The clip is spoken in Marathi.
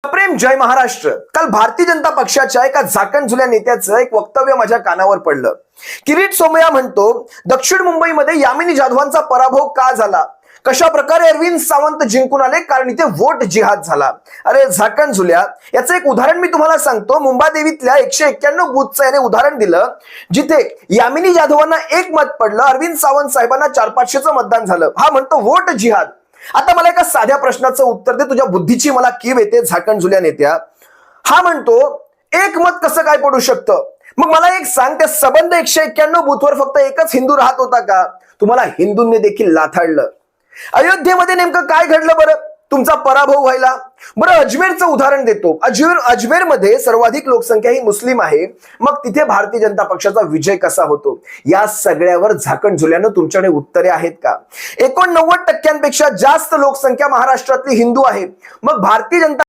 प्रेम जय महाराष्ट्र. काल भारतीय जनता पक्षाच्या एका झाकणझुल्या नेत्याचं एक वक्तव्य माझ्या कानावर पडलं. किरीट सोमय्या म्हणतो, दक्षिण मुंबईमध्ये यामिनी जाधवांचा पराभव का झाला, कशा प्रकारे अरविंद सावंत जिंकून आले, कारण इथे वोट जिहाद झाला. अरे झाकणझुल्या, याचं एक उदाहरण मी तुम्हाला सांगतो. मुंबादेवीतल्या 191 बूथचं याने उदाहरण दिलं, जिथे यामिनी जाधवांना 1 मत पडलं, अरविंद सावंत साहेबांना 400-500चं मतदान झालं. हा म्हणतो वोट जिहाद. आता मला एका साध्या प्रश्नाचं उत्तर दे, तुझ्या बुद्धीची मला कीव येते झाकणझुल्या नेत्या. हा म्हणतो 1 मत कसं काय पडू शकतं? मग मला एक सांग, त्या सबंध 191 बूथवर फक्त एकच हिंदू राहत होता का? तुम्हाला हिंदूंनी देखील लाथाडलं. अयोध्येमध्ये नेमकं काय घडलं बरं तुमचा पराभव व्हायला? बरं अजमेरचं उदाहरण देतो. अजमेरमध्ये सर्वाधिक लोकसंख्या ही मुस्लिम आहे. मग तिथे भारतीय जनता पक्षाचा विजय कसा होतो? या सगळ्यावर झाकणझुल्यानं तुमच्याकडे उत्तरे आहेत का? 89% जास्त लोकसंख्या महाराष्ट्रातली हिंदू आहे. मग भारतीय जनता